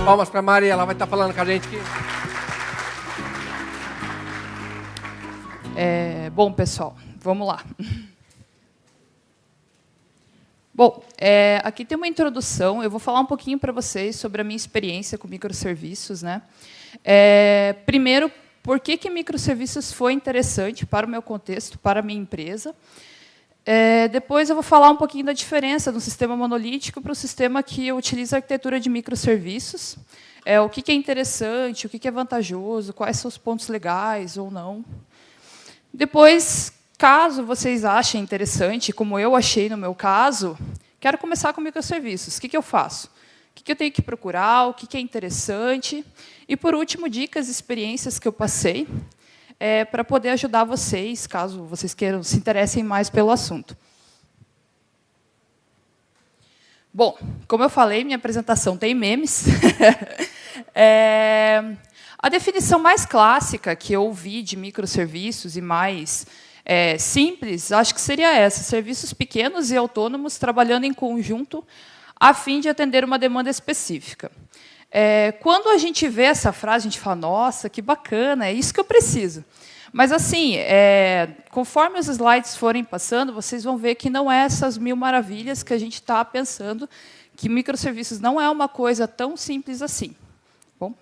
Palmas para a Mari, ela vai estar falando com a gente aqui. Bom, pessoal, vamos lá. Bom, aqui tem uma introdução. Eu vou falar um pouquinho para vocês sobre a minha experiência com microserviços, né? Primeiro, por que microserviços foi interessante para o meu contexto, para a minha empresa. Depois eu vou falar um pouquinho da diferença do sistema monolítico para o sistema que utiliza a arquitetura de microserviços. O que é interessante, o que é vantajoso, quais são os pontos legais ou não. Depois, caso vocês achem interessante, como eu achei no meu caso, quero começar com microserviços. O que eu faço? O que eu tenho que procurar? O que é interessante? E, por último, dicas e experiências que eu passei para poder ajudar vocês, caso vocês queiram se interessem mais pelo assunto. Bom, como eu falei, minha apresentação tem memes. A definição mais clássica que eu ouvi de microserviços e mais simples, acho que seria essa: serviços pequenos e autônomos trabalhando em conjunto a fim de atender uma demanda específica. Quando a gente vê essa frase, a gente fala, nossa, que bacana, é isso que eu preciso. Mas, assim, conforme os slides forem passando, vocês vão ver que não é essas mil maravilhas que a gente está pensando, que microserviços não é uma coisa tão simples assim. Bom,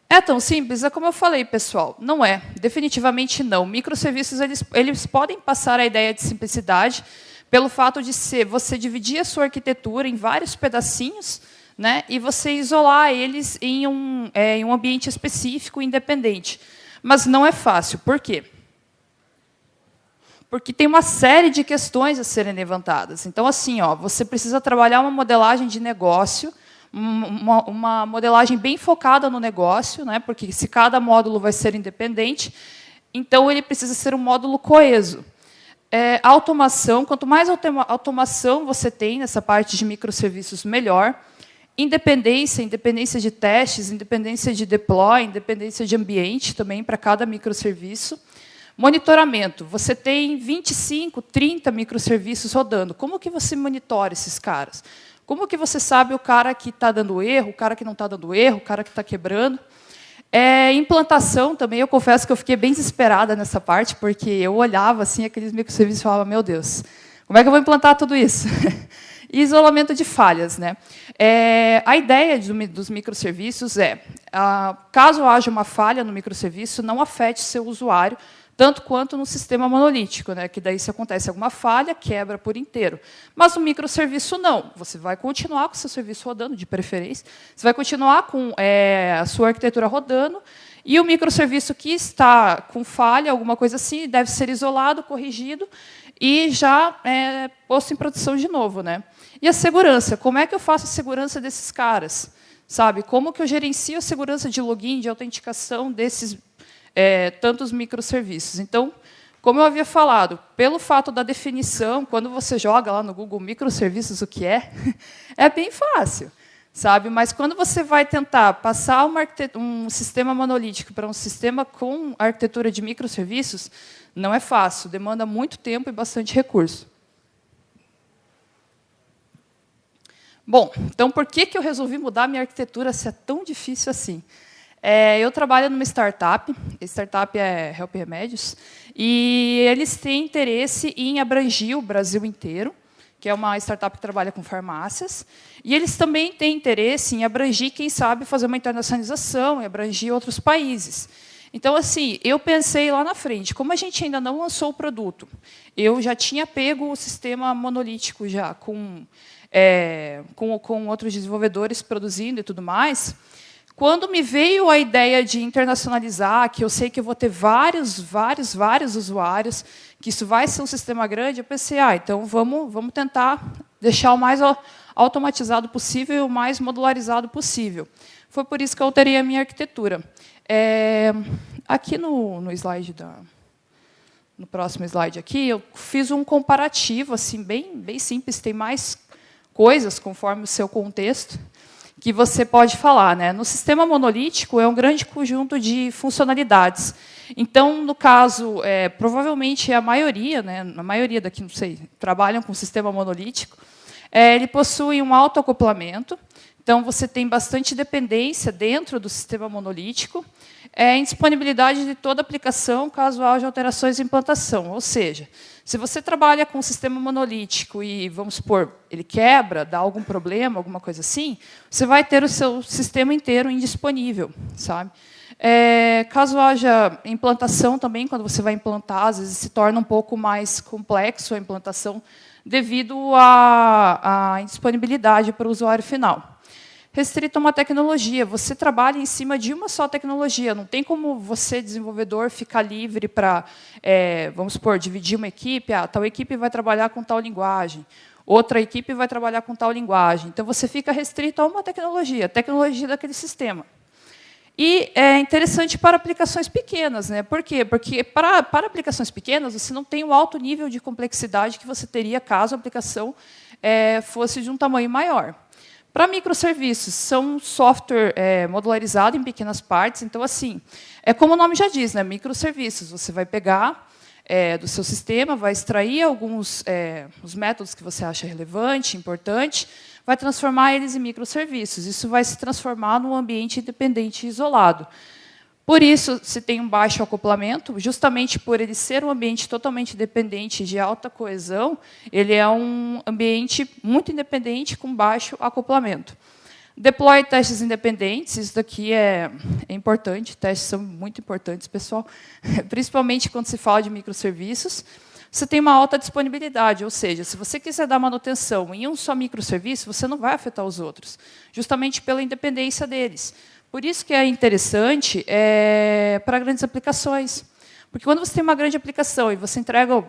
é tão simples? É como eu falei, pessoal, não é. Definitivamente não. Microserviços eles podem passar a ideia de simplicidade pelo fato de você dividir a sua arquitetura em vários pedacinhos, né, e você isolar eles em um ambiente específico, independente. Mas não é fácil. Por quê? Porque tem uma série de questões a serem levantadas. Então, assim, você precisa trabalhar uma modelagem de negócio, uma modelagem bem focada no negócio, né, porque se cada módulo vai ser independente, então ele precisa ser um módulo coeso. Automação, quanto mais automação você tem nessa parte de microserviços, melhor. Independência de testes, independência de deploy, independência de ambiente também para cada microserviço. Monitoramento. Você tem 25, 30 microserviços rodando. Como que você monitora esses caras? Como que você sabe o cara que está dando erro, o cara que não está dando erro, o cara que está quebrando? Implantação também, eu confesso que eu fiquei bem desesperada nessa parte, porque eu olhava assim aqueles microserviços e falava, meu Deus, como é que eu vou implantar tudo isso? E isolamento de falhas, né? A ideia dos microserviços caso haja uma falha no microserviço, não afete seu usuário, tanto quanto no sistema monolítico, né? Que daí, se acontece alguma falha, quebra por inteiro. Mas no microserviço, não. Você vai continuar com o seu serviço rodando, de preferência. Você vai continuar com a sua arquitetura rodando, e o microserviço que está com falha, alguma coisa assim, deve ser isolado, corrigido, e já posto em produção de novo, né? E a segurança? Como é que eu faço a segurança desses caras? Sabe? Como que eu gerencio a segurança de login, de autenticação desses tantos microserviços? Então, como eu havia falado, pelo fato da definição, quando você joga lá no Google microserviços, o que é bem fácil, sabe? Mas quando você vai tentar passar um sistema monolítico para um sistema com arquitetura de microserviços, não é fácil, demanda muito tempo e bastante recurso. Bom, então, por que eu resolvi mudar minha arquitetura se é tão difícil assim? Eu trabalho numa startup, a startup é Help Remédios, e eles têm interesse em abranger o Brasil inteiro, que é uma startup que trabalha com farmácias, e eles também têm interesse em abranger, quem sabe, fazer uma internacionalização e abranger outros países. Então, assim, eu pensei lá na frente, como a gente ainda não lançou o produto, eu já tinha pego o sistema monolítico já com outros desenvolvedores produzindo e tudo mais. Quando me veio a ideia de internacionalizar, que eu sei que eu vou ter vários usuários, que isso vai ser um sistema grande, eu pensei, então vamos tentar deixar o mais automatizado possível e o mais modularizado possível. Foi por isso que eu alterei a minha arquitetura. Aqui no slide no próximo slide aqui, eu fiz um comparativo assim bem simples, tem mais coisas conforme o seu contexto que você pode falar, né? No sistema monolítico é um grande conjunto de funcionalidades. Então, no caso, provavelmente a maioria, né? A maioria daqui, não sei, trabalham com sistema monolítico. Ele possui um autoacoplamento, então você tem bastante dependência dentro do sistema monolítico, indisponibilidade de toda aplicação caso haja alterações em implantação. Ou seja, se você trabalha com um sistema monolítico e, vamos supor, ele quebra, dá algum problema, alguma coisa assim, você vai ter o seu sistema inteiro indisponível, sabe? Caso haja implantação também, quando você vai implantar, às vezes se torna um pouco mais complexo a implantação devido à indisponibilidade para o usuário final. Restrito a uma tecnologia. Você trabalha em cima de uma só tecnologia. Não tem como você, desenvolvedor, ficar livre para, vamos supor, dividir uma equipe. Tal equipe vai trabalhar com tal linguagem. Outra equipe vai trabalhar com tal linguagem. Então, você fica restrito a uma tecnologia, a tecnologia daquele sistema. E é interessante para aplicações pequenas. Né? Por quê? Porque, para aplicações pequenas, você não tem o alto nível de complexidade que você teria caso a aplicação fosse de um tamanho maior. Para microserviços, são software modularizado em pequenas partes. Então, assim, é como o nome já diz, né? Microserviços. Você vai pegar do seu sistema, vai extrair alguns os métodos que você acha relevante, importante, vai transformar eles em microserviços. Isso vai se transformar num ambiente independente e isolado. Por isso, se tem um baixo acoplamento, justamente por ele ser um ambiente totalmente dependente de alta coesão, ele é um ambiente muito independente com baixo acoplamento. Deploy testes independentes, isso daqui é importante, testes são muito importantes, pessoal, principalmente quando se fala de microserviços. Você tem uma alta disponibilidade, ou seja, se você quiser dar manutenção em um só microserviço, você não vai afetar os outros, justamente pela independência deles. Por isso que é interessante para grandes aplicações. Porque quando você tem uma grande aplicação e você entrega,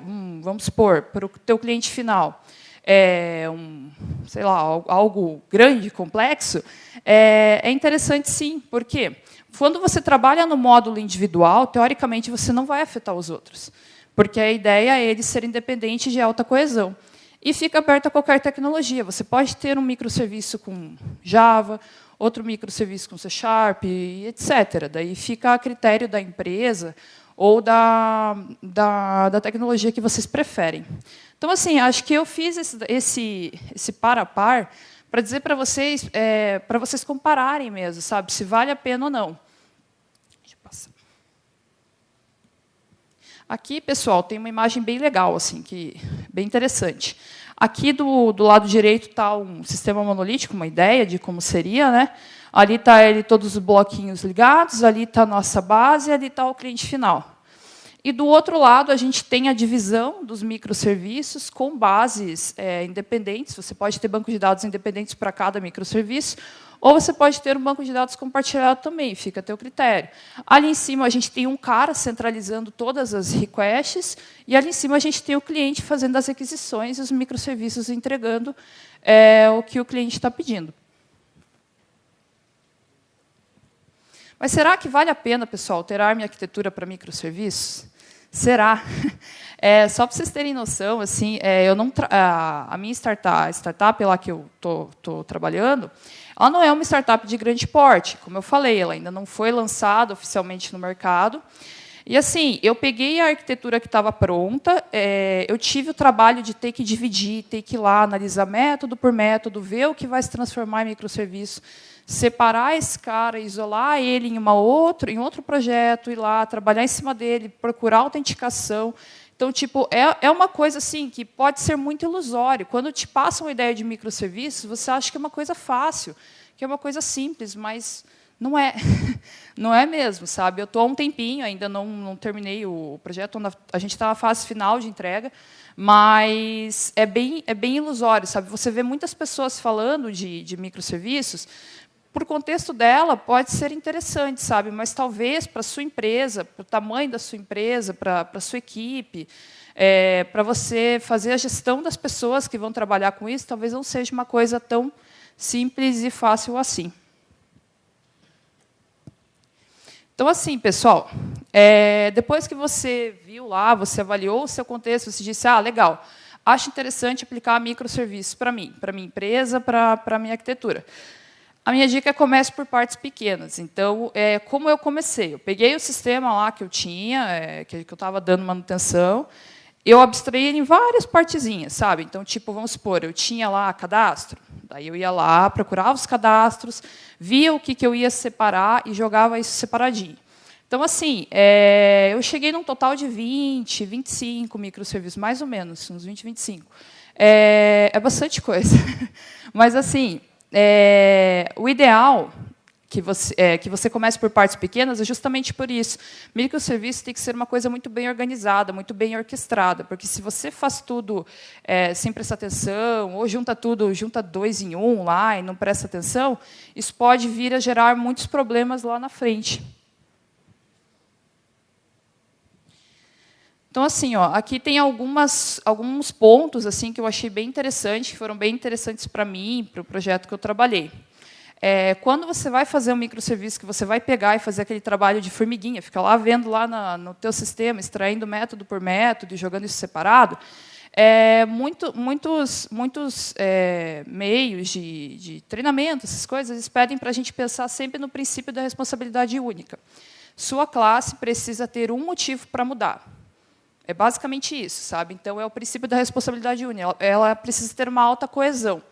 vamos supor, para o teu cliente final, sei lá, algo grande, complexo, é interessante sim. Por quê? Quando você trabalha no módulo individual, teoricamente, você não vai afetar os outros. Porque a ideia é ele ser independente de alta coesão. E fica aberto a qualquer tecnologia. Você pode ter um microserviço com Java, outro microserviço com C#, etc. Daí fica a critério da empresa ou da tecnologia que vocês preferem. Então, assim, acho que eu fiz esse par a par para dizer para vocês compararem mesmo, sabe, se vale a pena ou não. Deixa eu passar. Aqui, pessoal, tem uma imagem bem legal, assim, bem interessante. Aqui do lado direito está um sistema monolítico, uma ideia de como seria, né? Ali está todos os bloquinhos ligados, ali está a nossa base, ali está o cliente final. E do outro lado a gente tem a divisão dos microserviços com bases independentes. Você pode ter banco de dados independentes para cada microserviço, ou você pode ter um banco de dados compartilhado também, fica a teu critério. Ali em cima, a gente tem um cara centralizando todas as requests, e ali em cima a gente tem o cliente fazendo as requisições e os microserviços entregando o que o cliente está pedindo. Mas será que vale a pena, pessoal, alterar minha arquitetura para microserviços? Será? Só para vocês terem noção, assim, a minha startup lá que eu estou trabalhando, ela não é uma startup de grande porte, como eu falei, ela ainda não foi lançada oficialmente no mercado. E, assim, eu peguei a arquitetura que estava pronta, eu tive o trabalho de ter que dividir, ter que ir lá, analisar método por método, ver o que vai se transformar em microserviço, separar esse cara, isolar ele em outro projeto, ir lá, trabalhar em cima dele, procurar autenticação. Então, tipo, é uma coisa assim que pode ser muito ilusório. Quando te passam uma ideia de microserviços, você acha que é uma coisa fácil, que é uma coisa simples, mas não é. Não é mesmo, sabe? Eu estou há um tempinho, ainda não terminei o projeto, a gente está na fase final de entrega, mas é bem ilusório, sabe? Você vê muitas pessoas falando de microserviços. Por o contexto dela, pode ser interessante, sabe? Mas talvez para a sua empresa, para o tamanho da sua empresa, para a sua equipe, para você fazer a gestão das pessoas que vão trabalhar com isso, talvez não seja uma coisa tão simples e fácil assim. Então, assim, pessoal, depois que você viu lá, você avaliou o seu contexto, você disse, legal, acho interessante aplicar microserviços para mim, para a minha empresa, para a minha arquitetura. A minha dica é comece por partes pequenas. Então, como eu comecei? Eu peguei o sistema lá que eu tinha, que eu estava dando manutenção, eu abstraía em várias partezinhas, sabe? Então, tipo, vamos supor, eu tinha lá cadastro, daí eu ia lá, procurava os cadastros, via o que eu ia separar e jogava isso separadinho. Então, assim, eu cheguei num total de 20, 25 microserviços, mais ou menos, uns 20, 25. É bastante coisa. Mas, assim, o ideal que você comece por partes pequenas é justamente por isso. Microserviço tem que ser uma coisa muito bem organizada, muito bem orquestrada, porque se você faz tudo sem prestar atenção, ou junta tudo, junta 2 em 1 lá e não presta atenção, isso pode vir a gerar muitos problemas lá na frente. Então, assim, ó, aqui tem alguns pontos assim que eu achei bem interessantes, que foram bem interessantes para mim, para o projeto que eu trabalhei. Quando você vai fazer um microserviço, que você vai pegar e fazer aquele trabalho de formiguinha, fica lá vendo lá no teu sistema, extraindo método por método e jogando isso separado, muitos meios de treinamento, essas coisas, eles pedem para a gente pensar sempre no princípio da responsabilidade única. Sua classe precisa ter um motivo para mudar. É basicamente isso, sabe? Então, é o princípio da responsabilidade única. Ela precisa ter uma alta coesão.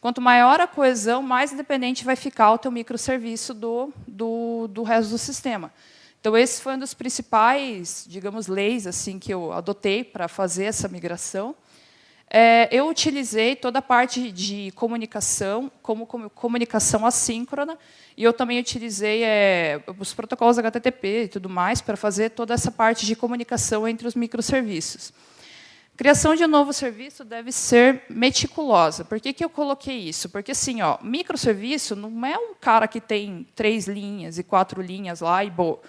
Quanto maior a coesão, mais independente vai ficar o teu microserviço do resto do sistema. Então, esse foi um dos principais, digamos, leis assim que eu adotei para fazer essa migração. Eu utilizei toda a parte de comunicação, como comunicação assíncrona, e eu também utilizei os protocolos HTTP e tudo mais para fazer toda essa parte de comunicação entre os microserviços. Criação de um novo serviço deve ser meticulosa. Por que eu coloquei isso? Porque, assim, ó, microserviço não é um cara que tem 3 linhas e 4 linhas lá e boa.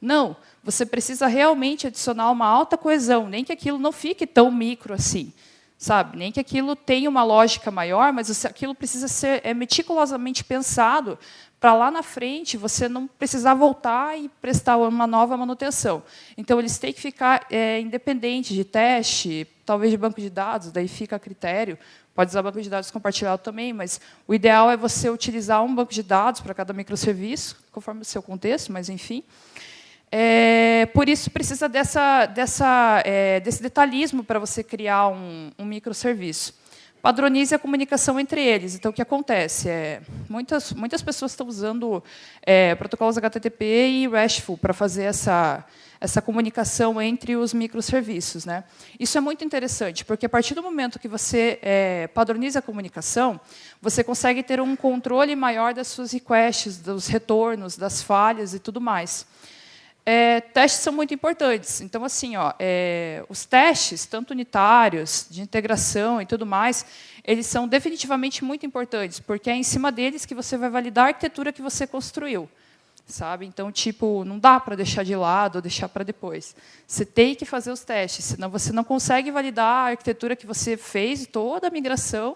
Não, você precisa realmente adicionar uma alta coesão, nem que aquilo não fique tão micro assim, sabe? Nem que aquilo tenha uma lógica maior, mas aquilo precisa ser meticulosamente pensado para lá na frente você não precisar voltar e prestar uma nova manutenção. Então, eles têm que ficar independentes de teste, talvez de banco de dados, daí fica a critério. Pode usar banco de dados compartilhado também, mas o ideal é você utilizar um banco de dados para cada microserviço, conforme o seu contexto, mas, enfim. Por isso, precisa desse detalhismo para você criar um microserviço. Padronize a comunicação entre eles. Então, o que acontece? Muitas pessoas estão usando protocolos HTTP e RESTful para fazer essa comunicação entre os microserviços, né? Isso é muito interessante, porque a partir do momento que você padroniza a comunicação, você consegue ter um controle maior das suas requests, dos retornos, das falhas e tudo mais. Testes são muito importantes. Então, assim, ó, os testes, tanto unitários, de integração e tudo mais, eles são definitivamente muito importantes, porque é em cima deles que você vai validar a arquitetura que você construiu, sabe? Então, tipo, não dá para deixar de lado ou deixar para depois. Você tem que fazer os testes, senão você não consegue validar a arquitetura que você fez, toda a migração.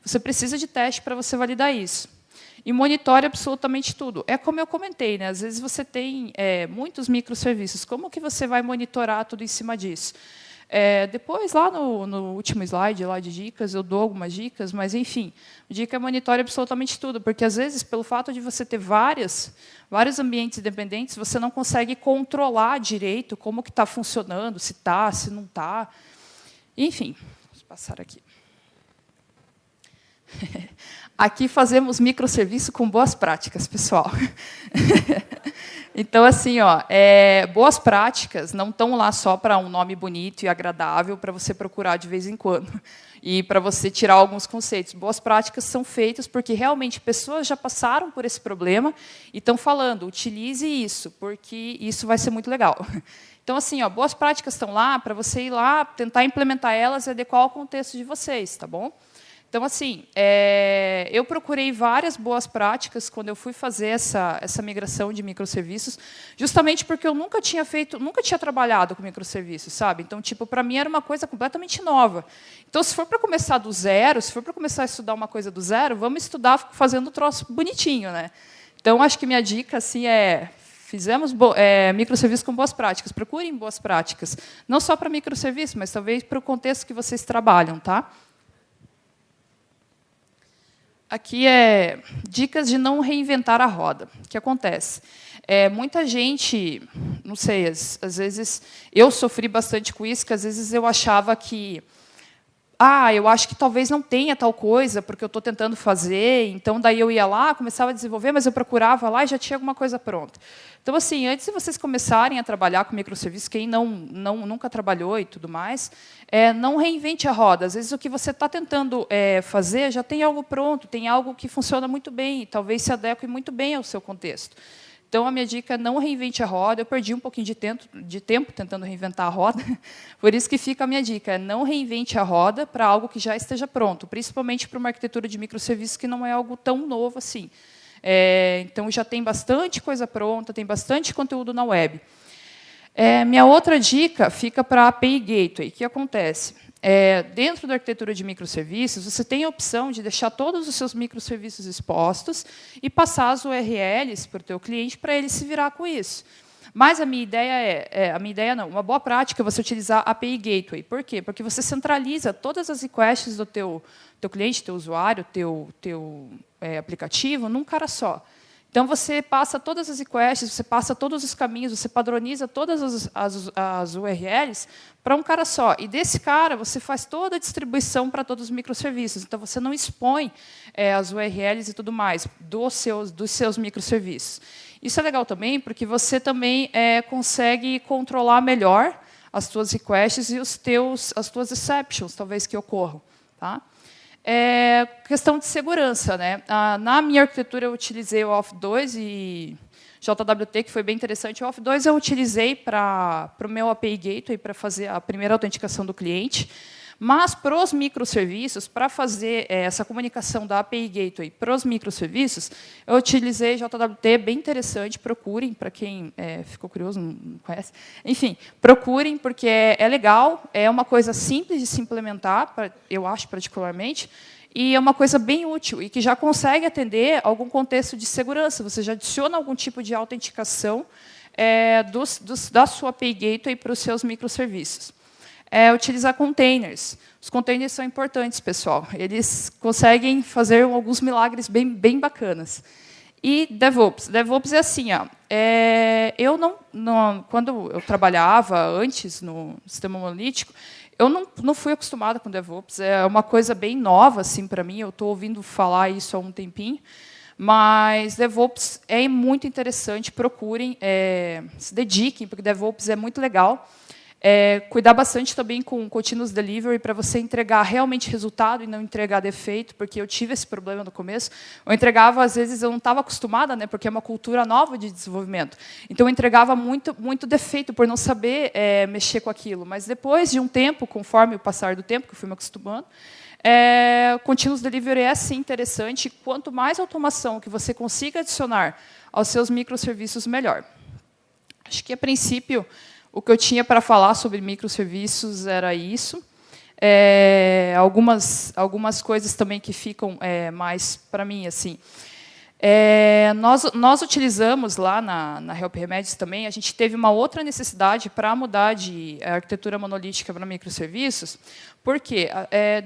Você precisa de teste para você validar isso. E monitore absolutamente tudo. É como eu comentei, né? Às vezes você tem muitos microserviços. Como que você vai monitorar tudo em cima disso? Depois, lá no último slide lá de dicas, eu dou algumas dicas, mas, enfim, a dica é monitore absolutamente tudo, porque, às vezes, pelo fato de você ter vários ambientes independentes, você não consegue controlar direito como que está funcionando, se está, se não está. Enfim, vou passar aqui. Aqui fazemos microserviço com boas práticas, pessoal. Então, assim, ó, boas práticas não estão lá só para um nome bonito e agradável para você procurar de vez em quando e para você tirar alguns conceitos. Boas práticas são feitas porque realmente pessoas já passaram por esse problema e estão falando, utilize isso, porque isso vai ser muito legal. Então, assim, ó, boas práticas estão lá para você ir lá, tentar implementar elas e adequar ao contexto de vocês, tá bom? Então, assim, eu procurei várias boas práticas quando eu fui fazer essa migração de microserviços, justamente porque eu nunca tinha trabalhado com microserviços, sabe? Então, tipo, para mim era uma coisa completamente nova. Então, se for para começar do zero, se for para começar a estudar uma coisa do zero, vamos estudar fazendo um troço bonitinho, né? Então, acho que minha dica assim fizemos microserviços com boas práticas. Procurem boas práticas, não só para microserviços, mas talvez para o contexto que vocês trabalham, tá? aqui é dicas de não reinventar a roda. O que acontece? Muita gente, não sei, às vezes eu sofri bastante com isso, que às vezes eu achava que eu acho que talvez não tenha tal coisa, porque eu estou tentando fazer, então daí eu ia lá, começava a desenvolver, mas eu procurava lá e já tinha alguma coisa pronta. Então, assim, antes de vocês começarem a trabalhar com microserviços, quem nunca trabalhou e tudo mais, não reinvente a roda. Às vezes o que você está tentando fazer já tem algo pronto, tem algo que funciona muito bem, talvez se adeque muito bem ao seu contexto. Então, a minha dica é não reinvente a roda. Eu perdi um pouquinho de tempo tentando reinventar a roda, por isso que fica a minha dica, não reinvente a roda para algo que já esteja pronto, principalmente para uma arquitetura de microserviços que não é algo tão novo assim. Então, já tem bastante coisa pronta, tem bastante conteúdo na web. Minha outra dica fica para a API Gateway. O que acontece? Dentro da arquitetura de microserviços, você tem a opção de deixar todos os seus microserviços expostos e passar as URLs para o teu cliente para ele se virar com isso. Mas a minha ideia não, uma boa prática é você utilizar a API Gateway. Por quê? Porque você centraliza todas as requests do teu cliente, teu usuário, teu aplicativo, num cara só. Então, você passa todas as requests, você passa todos os caminhos, você padroniza todas as URLs para um cara só. E desse cara, você faz toda a distribuição para todos os microserviços. Então, você não expõe as URLs e tudo mais dos seus microserviços. Isso é legal também, porque você também consegue controlar melhor as suas requests e as tuas exceptions, talvez, que ocorram. Tá? Questão de segurança, né? Na minha arquitetura, eu utilizei o Auth2 e JWT, que foi bem interessante. O Auth2 eu utilizei para o meu API Gateway, para fazer a primeira autenticação do cliente. Mas, para os microserviços, para fazer essa comunicação da API Gateway para os microserviços, eu utilizei JWT, bem interessante, procurem, para quem ficou curioso, não conhece. Enfim, procurem, porque é legal, é uma coisa simples de se implementar, eu acho, particularmente, e é uma coisa bem útil, e que já consegue atender algum contexto de segurança. Você já adiciona algum tipo de autenticação da sua API Gateway para os seus microserviços. Utilizar containers. Os containers são importantes, pessoal. Eles conseguem fazer alguns milagres bem bacanas. E DevOps. DevOps é assim, quando eu trabalhava antes no sistema monolítico, eu não fui acostumada com DevOps. É uma coisa bem nova assim, para mim. Eu estou ouvindo falar isso há um tempinho. Mas DevOps é muito interessante. Procurem, se dediquem, porque DevOps é muito legal. Cuidar bastante também com o Continuous Delivery para você entregar realmente resultado e não entregar defeito, porque eu tive esse problema no começo. Eu entregava, às vezes, eu não estava acostumada, né, porque é uma cultura nova de desenvolvimento. Então, eu entregava muito defeito por não saber mexer com aquilo. Mas, depois de um tempo, conforme o passar do tempo, que eu fui me acostumando, Continuous Delivery é, sim, interessante. Quanto mais automação que você consiga adicionar aos seus microserviços, melhor. Acho que, a princípio, o que eu tinha para falar sobre microserviços era isso. Algumas coisas também que ficam mais para mim assim. Nós utilizamos lá na Help Remedies também, a gente teve uma outra necessidade para mudar de arquitetura monolítica para microserviços, porque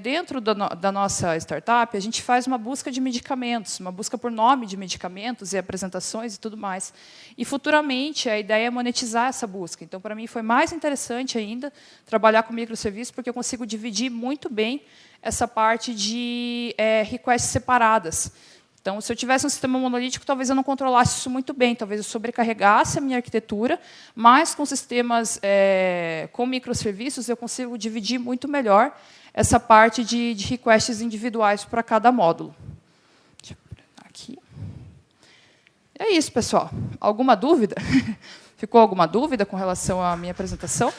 dentro da nossa startup, a gente faz uma busca de medicamentos, uma busca por nome de medicamentos e apresentações e tudo mais. E, futuramente, a ideia é monetizar essa busca. Então, para mim, foi mais interessante ainda trabalhar com microserviços, porque eu consigo dividir muito bem essa parte de requests separadas. Então, se eu tivesse um sistema monolítico, talvez eu não controlasse isso muito bem, talvez eu sobrecarregasse a minha arquitetura, mas com sistemas com microserviços, eu consigo dividir muito melhor essa parte de requests individuais para cada módulo. Deixa eu pegar aqui. É isso, pessoal. Alguma dúvida? Ficou alguma dúvida com relação à minha apresentação?